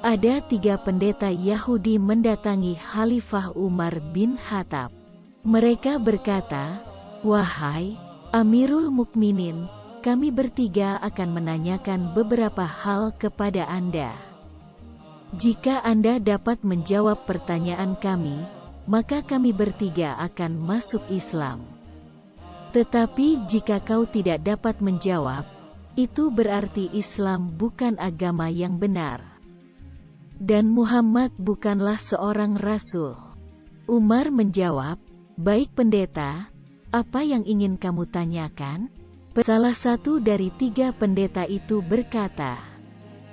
Ada 3 pendeta Yahudi mendatangi Khalifah Umar bin Khattab. Mereka berkata, "Wahai Amirul Mukminin, kami bertiga akan menanyakan beberapa hal kepada Anda. Jika Anda dapat menjawab pertanyaan kami, maka kami bertiga akan masuk Islam. Tetapi jika kau tidak dapat menjawab, itu berarti Islam bukan agama yang benar. Dan Muhammad bukanlah seorang rasul." Umar menjawab, "Baik pendeta, apa yang ingin kamu tanyakan?" Salah satu dari 3 pendeta itu berkata,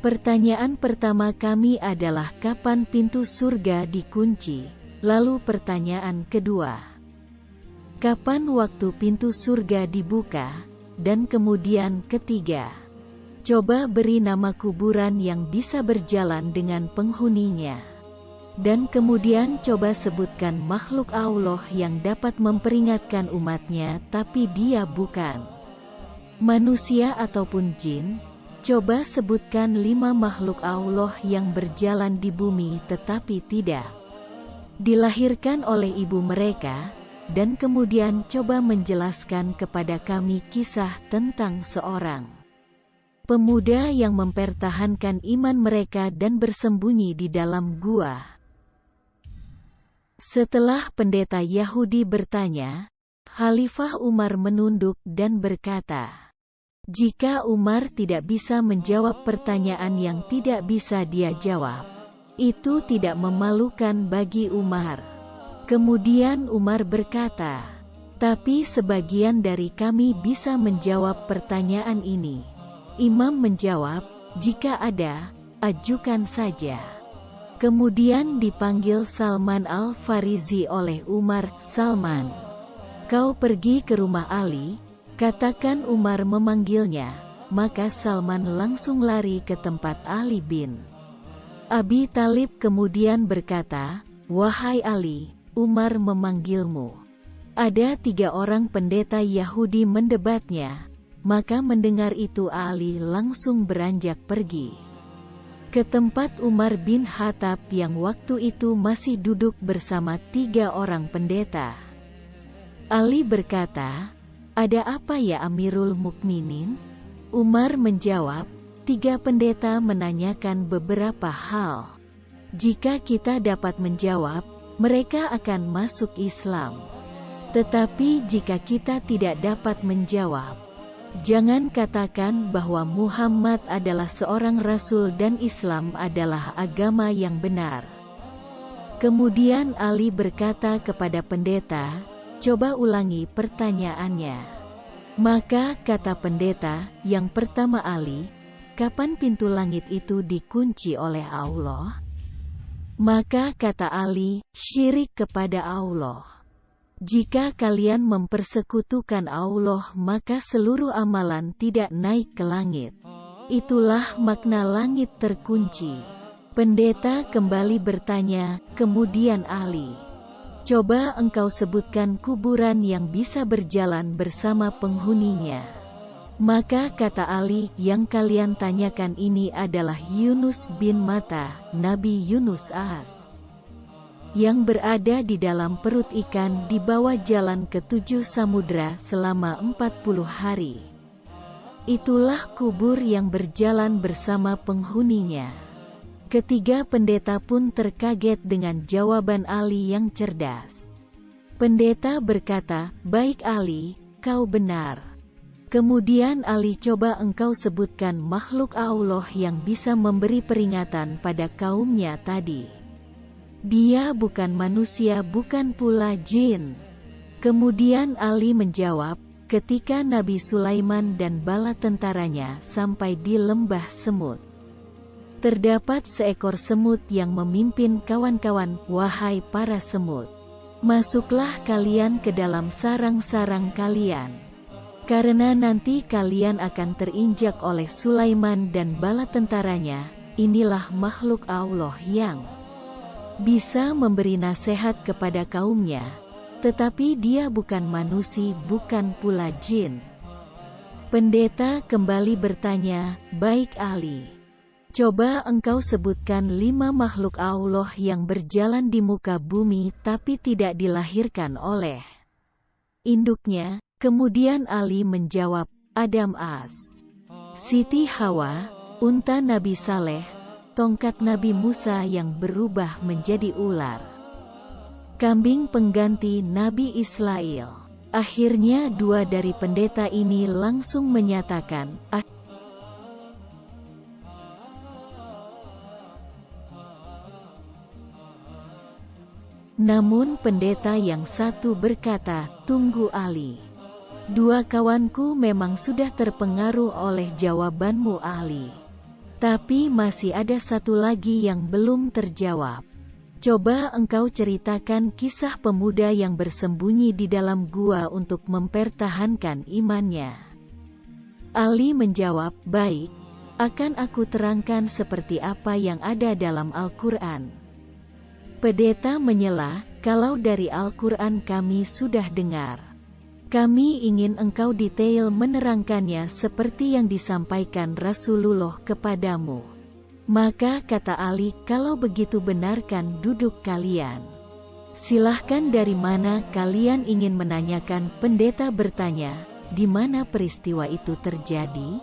"Pertanyaan pertama kami adalah kapan pintu surga dikunci? Lalu pertanyaan kedua, kapan waktu pintu surga dibuka? Dan kemudian ketiga, coba beri nama kuburan yang bisa berjalan dengan penghuninya. Dan kemudian coba sebutkan makhluk Allah yang dapat memperingatkan umatnya tapi dia bukan manusia ataupun jin. Coba sebutkan 5 makhluk Allah yang berjalan di bumi tetapi tidak dilahirkan oleh ibu mereka. Dan kemudian coba menjelaskan kepada kami kisah tentang seorang pemuda yang mempertahankan iman mereka dan bersembunyi di dalam gua." Setelah pendeta Yahudi bertanya, Khalifah Umar menunduk dan berkata, "Jika Umar tidak bisa menjawab pertanyaan yang tidak bisa dia jawab, itu tidak memalukan bagi Umar." Kemudian Umar berkata, "Tapi sebagian dari kami bisa menjawab pertanyaan ini." Imam menjawab, "Jika ada, ajukan saja." Kemudian dipanggil Salman Al-Farisi oleh Umar. "Salman, kau pergi ke rumah Ali, katakan Umar memanggilnya." Maka Salman langsung lari ke tempat Ali bin Abi Thalib kemudian berkata, "Wahai Ali, Umar memanggilmu." Ada 3 orang pendeta Yahudi mendebatnya. Maka mendengar itu Ali langsung beranjak pergi ke tempat Umar bin Khattab yang waktu itu masih duduk bersama 3 orang pendeta. Ali berkata, "Ada apa ya Amirul Mukminin?" Umar menjawab, 3 pendeta menanyakan beberapa hal. Jika kita dapat menjawab, mereka akan masuk Islam. Tetapi jika kita tidak dapat menjawab, jangan katakan bahwa Muhammad adalah seorang rasul dan Islam adalah agama yang benar." Kemudian Ali berkata kepada pendeta, "Coba ulangi pertanyaannya." Maka kata pendeta yang pertama Ali, "Kapan pintu langit itu dikunci oleh Allah?" Maka kata Ali, "Syirik kepada Allah. Jika kalian mempersekutukan Allah maka seluruh amalan tidak naik ke langit. Itulah makna langit terkunci." Pendeta kembali bertanya, kemudian Ali, "Coba engkau sebutkan kuburan yang bisa berjalan bersama penghuninya." Maka kata Ali, "Yang kalian tanyakan ini adalah Yunus bin Matta, Nabi Yunus AS, yang berada di dalam perut ikan di bawah jalan ke 7 samudra selama 40 hari. Itulah kubur yang berjalan bersama penghuninya." Ketiga pendeta pun terkaget dengan jawaban Ali yang cerdas. Pendeta berkata, "Baik Ali, kau benar." Kemudian Ali, "Coba engkau sebutkan makhluk Allah yang bisa memberi peringatan pada kaumnya tadi. Dia bukan manusia bukan pula jin." Kemudian Ali menjawab, "Ketika Nabi Sulaiman dan bala tentaranya sampai di lembah semut, terdapat seekor semut yang memimpin kawan-kawan, 'Wahai para semut, masuklah kalian ke dalam sarang-sarang kalian. Karena nanti kalian akan terinjak oleh Sulaiman dan bala tentaranya. Inilah makhluk Allah yang bisa memberi nasihat kepada kaumnya, tetapi dia bukan manusia bukan pula jin." Pendeta kembali bertanya, "Baik Ali, Coba engkau sebutkan 5 makhluk Allah yang berjalan di muka bumi tapi tidak dilahirkan oleh induknya. Kemudian Ali menjawab, Adam As, Siti Hawa, unta Nabi Saleh, tongkat Nabi Musa yang berubah menjadi ular, kambing pengganti Nabi Israel. Akhirnya 2 dari pendeta ini langsung menyatakan, Namun pendeta yang satu berkata, tunggu Ali. 2 kawanku memang sudah terpengaruh oleh jawabanmu Ali. Tapi masih ada satu lagi yang belum terjawab. Coba engkau ceritakan kisah pemuda yang bersembunyi di dalam gua untuk mempertahankan imannya. Ali menjawab, baik, akan aku terangkan seperti apa yang ada dalam Al-Quran. Pendeta menyela, kalau dari Al-Quran kami sudah dengar. Kami ingin engkau detail menerangkannya seperti yang disampaikan Rasulullah kepadamu. Maka kata Ali, kalau begitu benarkan duduk kalian. Silahkan, dari mana kalian ingin menanyakan? Pendeta bertanya, di mana peristiwa itu terjadi?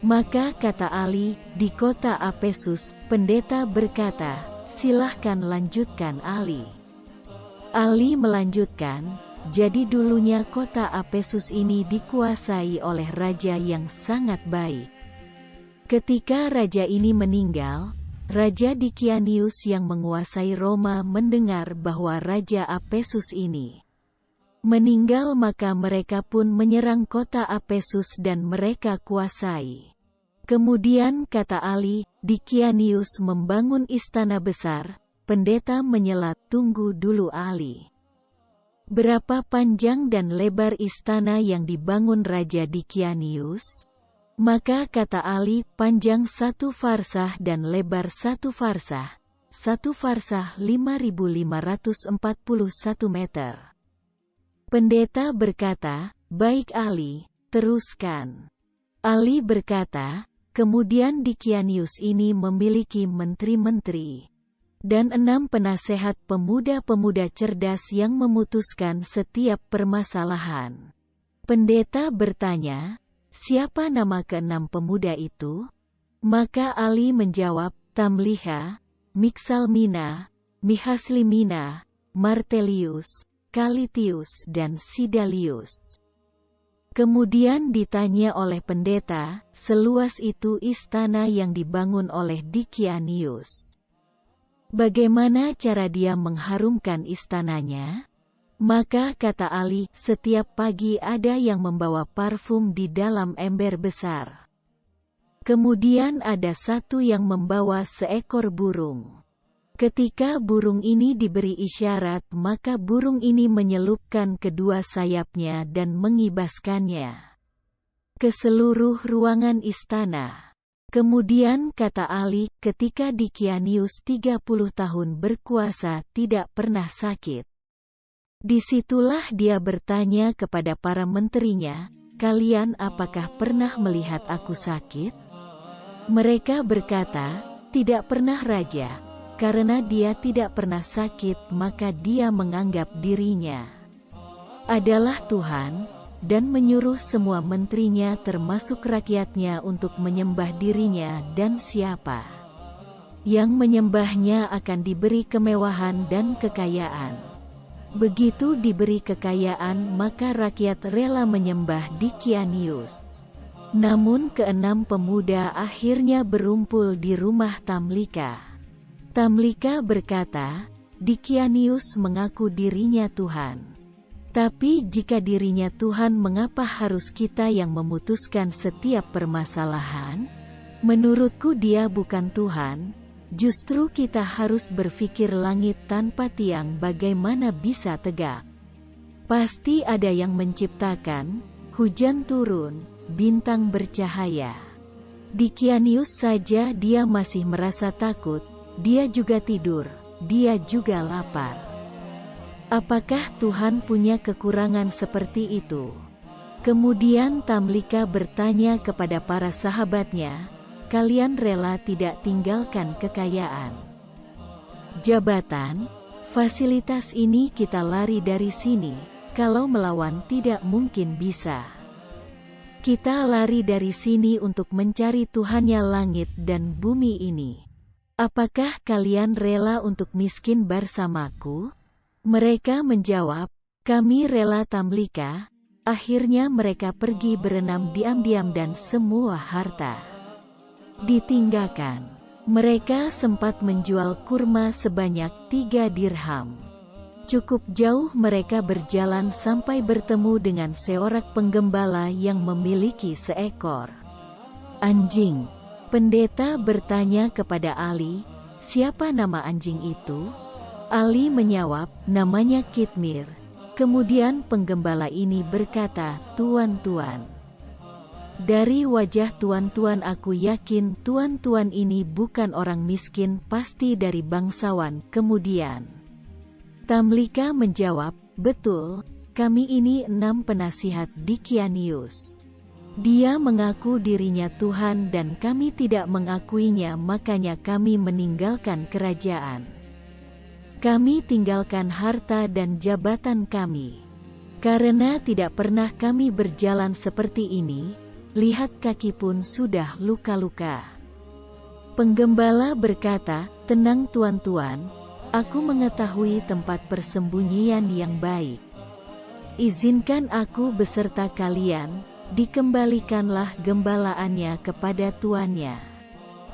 Maka kata Ali, di kota Efesus. Pendeta berkata, silahkan lanjutkan Ali. Ali melanjutkan, jadi dulunya kota Efesus ini dikuasai oleh raja yang sangat baik. Ketika raja ini meninggal, Raja Dikianius yang menguasai Roma mendengar bahwa Raja Efesus ini meninggal, maka mereka pun menyerang kota Efesus dan mereka kuasai. Kemudian kata Ali, Dikianius membangun istana besar. Pendeta menyela, tunggu dulu Ali. Berapa panjang dan lebar istana yang dibangun Raja Dikianius? Maka kata Ali, panjang 1 farsah dan lebar 1 farsah. 1 farsah 5.541 meter. Pendeta berkata, baik Ali, teruskan. Ali berkata, kemudian Dikianius ini memiliki menteri-menteri dan 6 penasehat pemuda-pemuda cerdas yang memutuskan setiap permasalahan. Pendeta bertanya, siapa nama ke-6 pemuda itu? Maka Ali menjawab, Tamliha, Miksalmina, Mihaslimina, Martelius, Kalitius dan Sidalius. Kemudian ditanya oleh pendeta, seluas itu istana yang dibangun oleh Dikianius. Bagaimana cara dia mengharumkan istananya? Maka kata Ali, setiap pagi ada yang membawa parfum di dalam ember besar. Kemudian ada satu yang membawa seekor burung. Ketika burung ini diberi isyarat, maka burung ini menyelupkan kedua sayapnya dan mengibaskannya ke seluruh ruangan istana. Kemudian kata Ali, ketika Dikianius 30 tahun berkuasa tidak pernah sakit. Disitulah dia bertanya kepada para menterinya, kalian apakah pernah melihat aku sakit? Mereka berkata, tidak pernah Raja. Karena dia tidak pernah sakit, maka dia menganggap dirinya adalah Tuhan, dan menyuruh semua menterinya termasuk rakyatnya untuk menyembah dirinya, dan siapa yang menyembahnya akan diberi kemewahan dan kekayaan. Begitu diberi kekayaan, maka rakyat rela menyembah Dikianius. Namun ke-6 pemuda akhirnya berumpul di rumah Tamlika. Tamlika berkata, Dikianius mengaku dirinya Tuhan. Tapi jika dirinya Tuhan, mengapa harus kita yang memutuskan setiap permasalahan? Menurutku dia bukan Tuhan. Justru kita harus berpikir, langit tanpa tiang bagaimana bisa tegak? Pasti ada yang menciptakan, hujan turun, bintang bercahaya. Dikianius saja dia masih merasa takut, dia juga tidur, dia juga lapar. Apakah Tuhan punya kekurangan seperti itu? Kemudian Tamlika bertanya kepada para sahabatnya, kalian rela tidak tinggalkan kekayaan, jabatan, fasilitas ini kita lari dari sini, kalau melawan tidak mungkin bisa. Kita lari dari sini untuk mencari Tuhannya langit dan bumi ini. Apakah kalian rela untuk miskin bersamaku? Mereka menjawab, kami rela Tamlika. Akhirnya mereka pergi berenam diam-diam dan semua harta ditinggalkan. Mereka sempat menjual kurma sebanyak 3 dirham. Cukup jauh mereka berjalan sampai bertemu dengan seorang penggembala yang memiliki seekor anjing. Pendeta bertanya kepada Ali, siapa nama anjing itu? Ali menjawab, namanya Kitmir. Kemudian penggembala ini berkata, Tuan-tuan, dari wajah tuan-tuan aku yakin tuan-tuan ini bukan orang miskin, pasti dari bangsawan. Kemudian Tamlika menjawab, betul, kami ini 6 penasihat Dikianius. Dia mengaku dirinya Tuhan dan kami tidak mengakuinya, makanya kami meninggalkan kerajaan. Kami tinggalkan harta dan jabatan kami. Karena tidak pernah kami berjalan seperti ini, lihat kaki pun sudah luka-luka. Penggembala berkata, tenang tuan-tuan, aku mengetahui tempat persembunyian yang baik. Izinkan aku beserta kalian, dikembalikanlah gembalaannya kepada tuannya.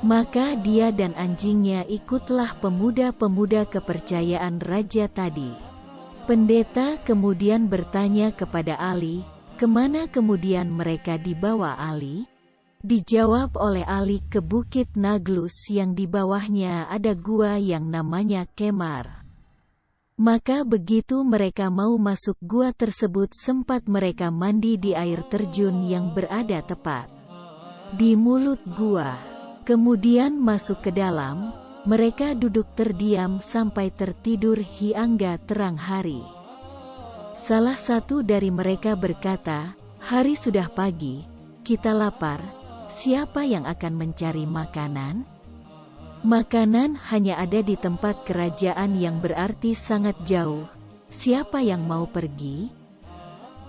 Maka dia dan anjingnya ikutlah pemuda-pemuda kepercayaan raja tadi. Pendeta kemudian bertanya kepada Ali, kemana kemudian mereka dibawa Ali? Dijawab oleh Ali, ke Bukit Naglus yang di bawahnya ada gua yang namanya Kemar. Maka begitu mereka mau masuk gua tersebut, sempat mereka mandi di air terjun yang berada tepat di mulut gua. Kemudian masuk ke dalam, mereka duduk terdiam sampai tertidur hingga terang hari. Salah satu dari mereka berkata, hari sudah pagi, kita lapar, siapa yang akan mencari makanan? Makanan hanya ada di tempat kerajaan yang berarti sangat jauh, siapa yang mau pergi?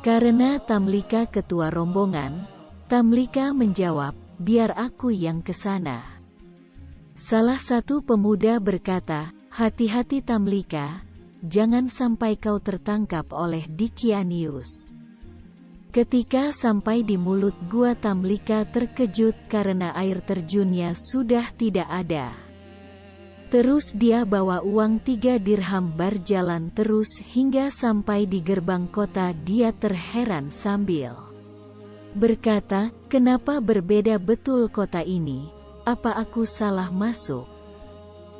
Karena Tamlika ketua rombongan, Tamlika menjawab, biar aku yang ke sana. Salah satu pemuda berkata, hati-hati Tamlika, jangan sampai kau tertangkap oleh Dikianius. Ketika sampai di mulut gua, Tamlika terkejut karena air terjunnya sudah tidak ada. Terus dia bawa uang 3 dirham, berjalan terus hingga sampai di gerbang kota. Dia terheran sambil berkata, kenapa berbeda betul kota ini? Apa aku salah masuk?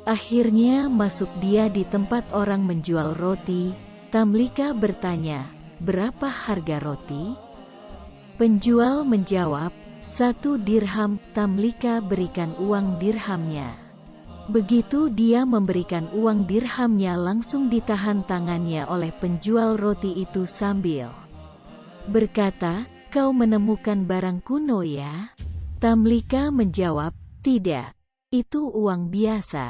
Akhirnya masuk dia di tempat orang menjual roti. Tamlika bertanya, berapa harga roti? Penjual menjawab, 1 dirham. Tamlika berikan uang dirhamnya. Begitu dia memberikan uang dirhamnya, langsung ditahan tangannya oleh penjual roti itu sambil berkata, kau menemukan barang kuno ya? Tamlika menjawab, tidak. Itu uang biasa.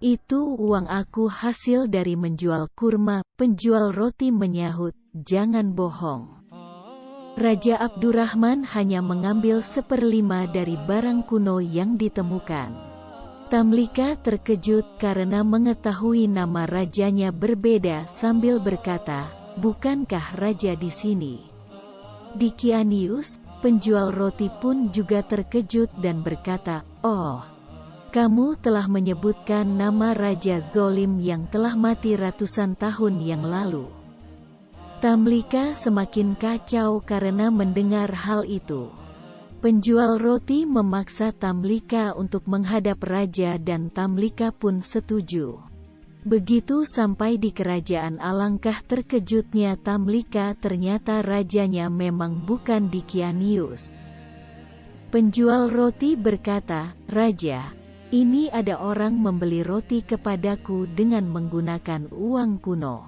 Itu uang aku hasil dari menjual kurma. Penjual roti menyahut, jangan bohong. Raja Abdurrahman hanya mengambil 1/5 dari barang kuno yang ditemukan. Tamlika terkejut karena mengetahui nama rajanya berbeda sambil berkata, bukankah raja di sini Dikianius? Penjual roti pun juga terkejut dan berkata, oh, kamu telah menyebutkan nama raja zolim yang telah mati ratusan tahun yang lalu. Tamlika semakin kacau karena mendengar hal itu. Penjual roti memaksa Tamlika untuk menghadap raja dan Tamlika pun setuju. Begitu sampai di kerajaan, alangkah terkejutnya Tamlika, ternyata rajanya memang bukan Dikianius. Penjual roti berkata, raja, ini ada orang membeli roti kepadaku dengan menggunakan uang kuno.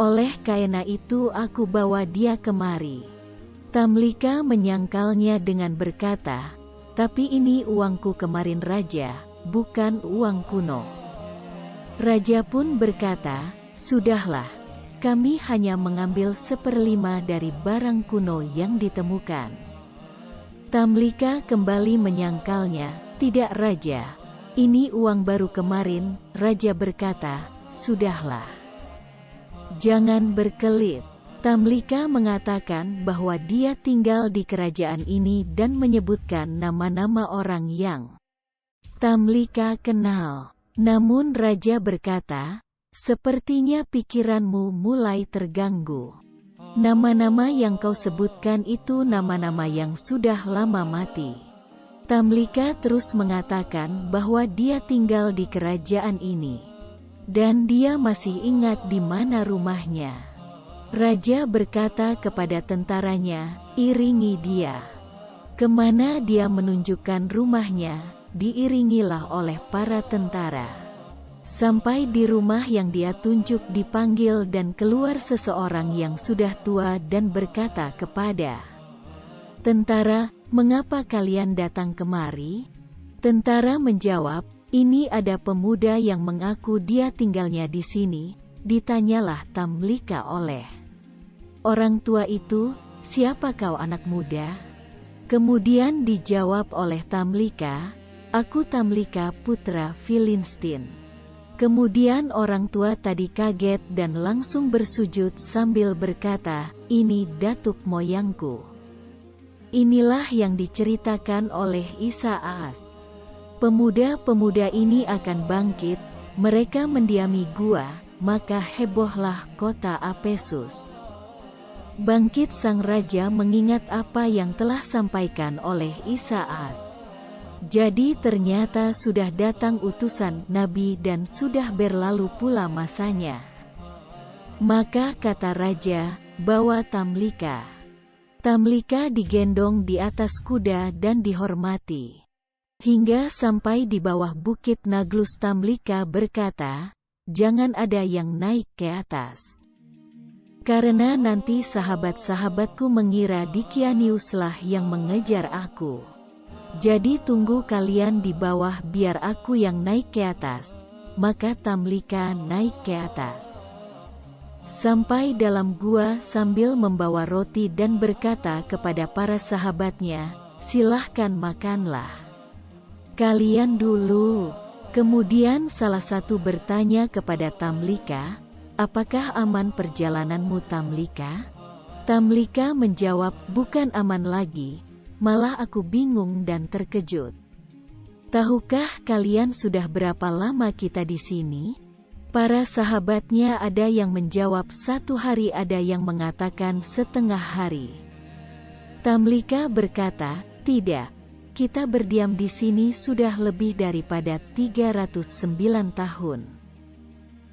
Oleh karena itu aku bawa dia kemari. Tamlika menyangkalnya dengan berkata, Tapi ini uangku kemarin Raja, bukan uang kuno. Raja pun berkata, sudahlah, kami hanya mengambil 1/5 dari barang kuno yang ditemukan. Tamlika kembali menyangkalnya, tidak Raja, ini uang baru kemarin. Raja berkata, sudahlah. Jangan berkelit. Tamlika mengatakan bahwa dia tinggal di kerajaan ini dan menyebutkan nama-nama orang yang Tamlika kenal. Namun Raja berkata, sepertinya pikiranmu mulai terganggu. Nama-nama yang kau sebutkan itu nama-nama yang sudah lama mati. Tamlika terus mengatakan bahwa dia tinggal di kerajaan ini. Dan dia masih ingat di mana rumahnya. Raja berkata kepada tentaranya, iringi dia. Kemana dia menunjukkan rumahnya, diiringilah oleh para tentara. Sampai di rumah yang dia tunjuk dipanggil dan keluar seseorang yang sudah tua dan berkata kepada tentara, mengapa kalian datang kemari? Tentara menjawab, ini ada pemuda yang mengaku dia tinggalnya di sini. Ditanyalah Tamlika oleh orang tua itu, siapa kau anak muda? Kemudian dijawab oleh Tamlika, aku Tamlika putra Filistin. Kemudian orang tua tadi kaget dan langsung bersujud sambil berkata, ini datuk moyangku. Inilah yang diceritakan oleh Isaas. Pemuda-pemuda ini akan bangkit, mereka mendiami gua, maka hebohlah kota Apesus. Bangkit sang raja mengingat apa yang telah sampaikan oleh Isaas. Jadi ternyata sudah datang utusan nabi dan sudah berlalu pula masanya. Maka kata raja, bawa Tamlika. Tamlika digendong di atas kuda dan dihormati. Hingga sampai di bawah bukit Naglus. Tamlika berkata, jangan ada yang naik ke atas. Karena nanti sahabat-sahabatku mengira Dikianiuslah yang mengejar aku. Jadi tunggu kalian di bawah biar aku yang naik ke atas. Maka Tamlika naik ke atas. Sampai dalam gua sambil membawa roti dan berkata kepada para sahabatnya, silahkan makanlah. Kalian dulu. Kemudian salah satu bertanya kepada Tamlika, apakah aman perjalananmu Tamlika? Tamlika menjawab, bukan aman lagi, malah aku bingung dan terkejut. Tahukah kalian sudah berapa lama kita di sini? Para sahabatnya ada yang menjawab 1 hari, ada yang mengatakan setengah hari. Tamlika berkata, tidak, kita berdiam di sini sudah lebih daripada 309 tahun.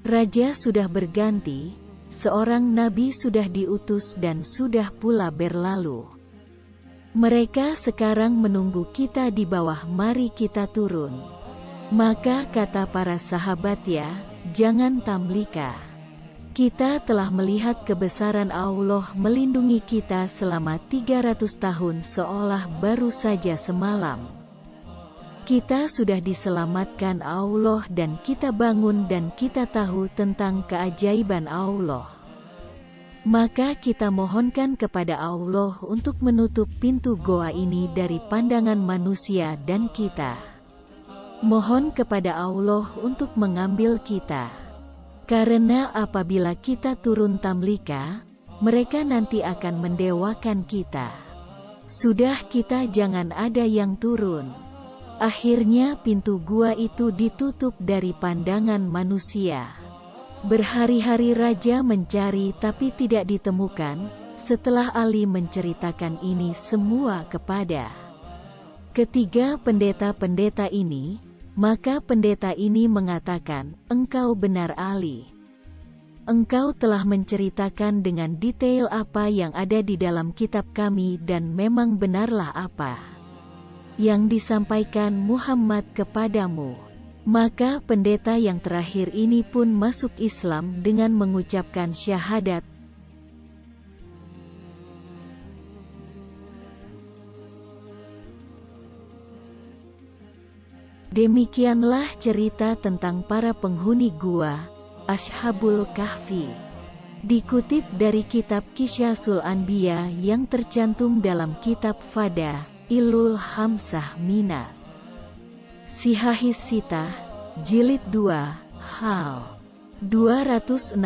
Raja sudah berganti, seorang nabi sudah diutus dan sudah pula berlalu. Mereka sekarang menunggu kita di bawah, mari kita turun. Maka kata para sahabat, ya, jangan Tamlika. Kita telah melihat kebesaran Allah melindungi kita selama 300 tahun seolah baru saja semalam. Kita sudah diselamatkan Allah dan kita bangun dan kita tahu tentang keajaiban Allah. Maka kita mohonkan kepada Allah untuk menutup pintu goa ini dari pandangan manusia dan kita mohon kepada Allah untuk mengambil kita. Karena apabila kita turun Tamlika, mereka nanti akan mendewakan kita. Sudah kita jangan ada yang turun. Akhirnya pintu gua itu ditutup dari pandangan manusia. Berhari-hari raja mencari tapi tidak ditemukan. Setelah Ali menceritakan ini semua kepada ketiga pendeta-pendeta ini, maka pendeta ini mengatakan, engkau benar Ali. Engkau telah menceritakan dengan detail apa yang ada di dalam kitab kami dan memang benarlah apa yang disampaikan Muhammad kepadamu. Maka pendeta yang terakhir ini pun masuk Islam dengan mengucapkan syahadat. Demikianlah cerita tentang para penghuni gua, Ashabul Kahfi. Dikutip dari kitab Qisyasul Anbiya yang tercantum dalam kitab Fada, Ilul Hamsah Minas. Sihahis Sitah, Jilid 2, Hal 261,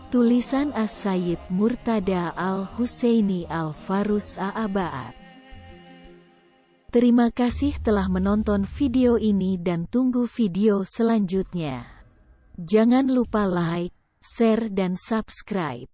tulisan As-Sayyid Murtada Al-Husaini Al-Farus A'abaat. Terima kasih telah menonton video ini dan tunggu video selanjutnya. Jangan lupa like, share dan subscribe.